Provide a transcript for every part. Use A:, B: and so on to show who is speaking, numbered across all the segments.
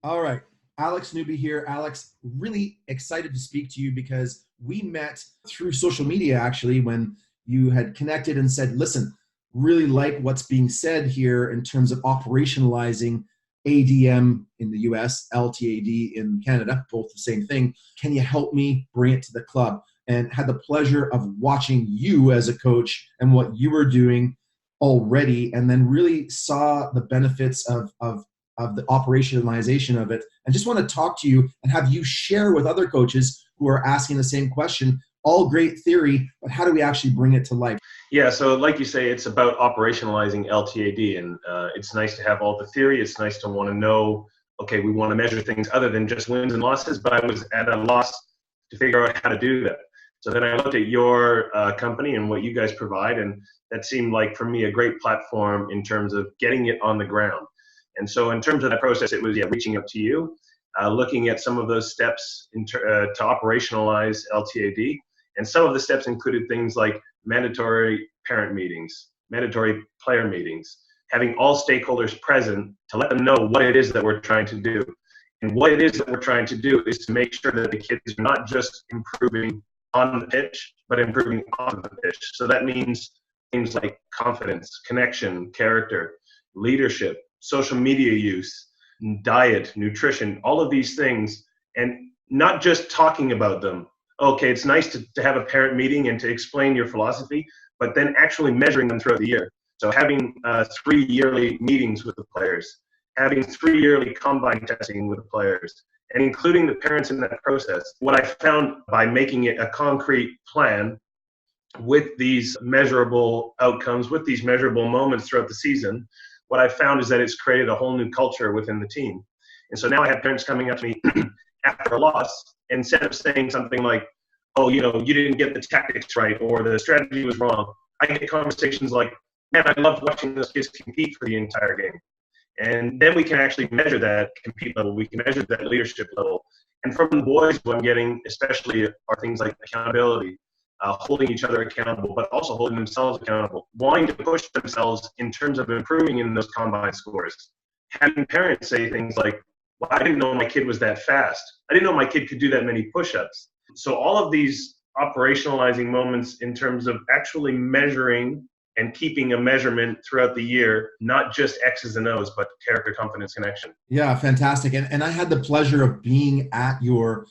A: All right. Alex Newby here. Alex, really excited to speak to you because we met through social media actually when you had connected and said, listen, really like what's being said here in terms of operationalizing ADM in the US, LTAD in Canada, both the same thing. Can you help me bring it to the club? And had the pleasure of watching you as a coach and what you were doing already, and then really saw the benefits of the operationalization of it, and just want to talk to you and have you share with other coaches who are asking the same question. All great theory, but how do we actually bring it to life?
B: Yeah, so like you say, it's about operationalizing LTAD, and it's nice to have all the theory. It's nice to want to know, okay, we want to measure things other than just wins and losses, but I was at a loss to figure out how to do that. So then I looked at your company and what you guys provide, and that seemed like, for me, a great platform in terms of getting it on the ground. And so in terms of that process, it was reaching out to you, looking at some of those steps to operationalize LTAD. And some of the steps included things like mandatory parent meetings, mandatory player meetings, having all stakeholders present to let them know what it is that we're trying to do. And what it is that we're trying to do is to make sure that the kids are not just improving on the pitch, but improving off the pitch. So that means things like confidence, connection, character, leadership, social media use, diet, nutrition, all of these things, and not just talking about them. Okay, it's nice to have a parent meeting and to explain your philosophy, but then actually measuring them throughout the year. So having 3 yearly meetings with the players, having 3 yearly combine testing with the players, and including the parents in that process. What I found by making it a concrete plan with these measurable outcomes, with these measurable moments throughout the season, what I found is that it's created a whole new culture within the team. And so now I have parents coming up to me after a loss, instead of saying something like, oh, you didn't get the tactics right or the strategy was wrong, I get conversations like, man, I loved watching those kids compete for the entire game. And then we can actually measure that compete level. We can measure that leadership level. And from the boys, what I'm getting especially are things like accountability, holding each other accountable, but also holding themselves accountable, wanting to push themselves in terms of improving in those combine scores. Having parents say things like, well, I didn't know my kid was that fast. I didn't know my kid could do that many push-ups. So all of these operationalizing moments in terms of actually measuring and keeping a measurement throughout the year, not just X's and O's, but character, confidence, connection.
A: Yeah, fantastic. And I had the pleasure of being at your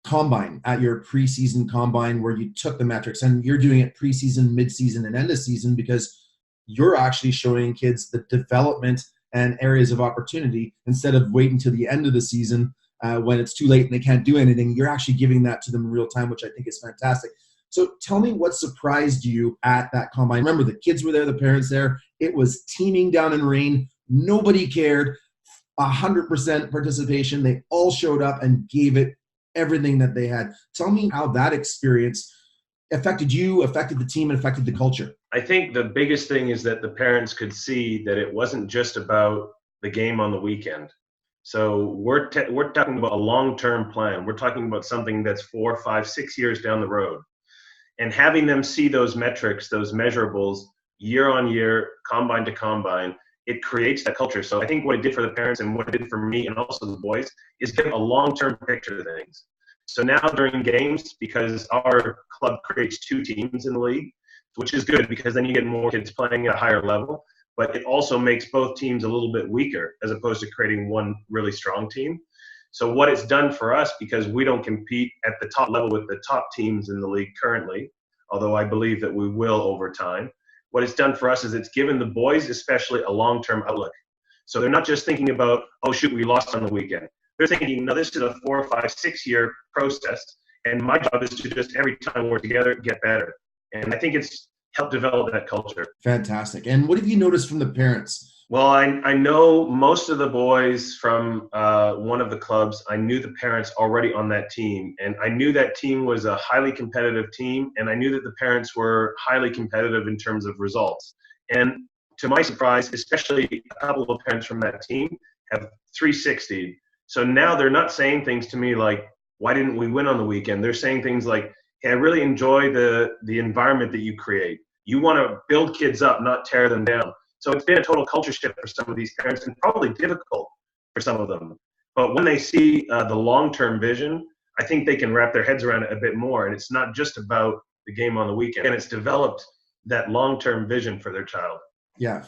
A: combine, at your preseason combine, where you took the metrics, and you're doing it preseason, midseason, and end of season, because you're actually showing kids the development and areas of opportunity instead of waiting to the end of the season when it's too late and they can't do anything. You're actually giving that to them in real time, which I think is fantastic. So tell me what surprised you at that combine. Remember, the kids were there, the parents there. It was teeming down in rain. Nobody cared. 100% participation. They all showed up and gave it everything that they had. Tell me how that experience affected you, affected the team, and affected the culture.
B: I think the biggest thing is that the parents could see that it wasn't just about the game on the weekend. So we're talking about a long-term plan. We're talking about something that's 4, 5, 6 years down the road. And having them see those metrics, those measurables, year on year, combine to combine, it creates that culture. So I think what it did for the parents and what it did for me and also the boys is give a long-term picture of things. So now during games, because our club creates 2 teams in the league, which is good because then you get more kids playing at a higher level, but it also makes both teams a little bit weaker as opposed to creating one really strong team. So what it's done for us, because we don't compete at the top level with the top teams in the league currently, although I believe that we will over time, what it's done for us is it's given the boys especially a long-term outlook. So they're not just thinking about, oh, shoot, we lost on the weekend. They're thinking, no, this is a 4, 5, 6 year process, and my job is to just every time we're together get better. And I think it's helped develop that culture.
A: Fantastic. And what have you noticed from the parents?
B: Well, I know most of the boys from one of the clubs. I knew the parents already on that team, and I knew that team was a highly competitive team, and I knew that the parents were highly competitive in terms of results. And to my surprise, especially a couple of parents from that team have 360. So now they're not saying things to me like, why didn't we win on the weekend? They're saying things like, hey, I really enjoy the environment that you create. You want to build kids up, not tear them down. So it's been a total culture shift for some of these parents, and probably difficult for some of them. But when they see the long-term vision, I think they can wrap their heads around it a bit more. And it's not just about the game on the weekend. And it's developed that long-term vision for their child.
A: Yeah,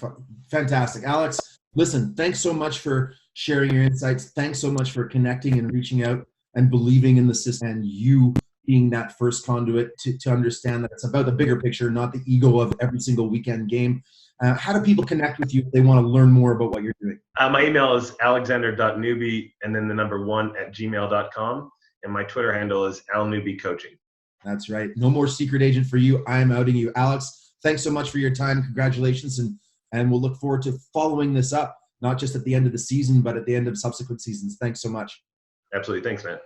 A: fantastic. Alex, listen, thanks so much for sharing your insights. Thanks so much for connecting and reaching out and believing in the system, and you being that first conduit to understand that it's about the bigger picture, not the ego of every single weekend game. How do people connect with you if they want to learn more about what you're doing?
B: My email is alexander.newby and then the number 1@gmail.com. And my Twitter handle is alnewbycoaching.
A: That's right. No more secret agent for you. I am outing you. Alex, thanks so much for your time. Congratulations. And we'll look forward to following this up, not just at the end of the season, but at the end of subsequent seasons. Thanks so much.
B: Absolutely. Thanks, man.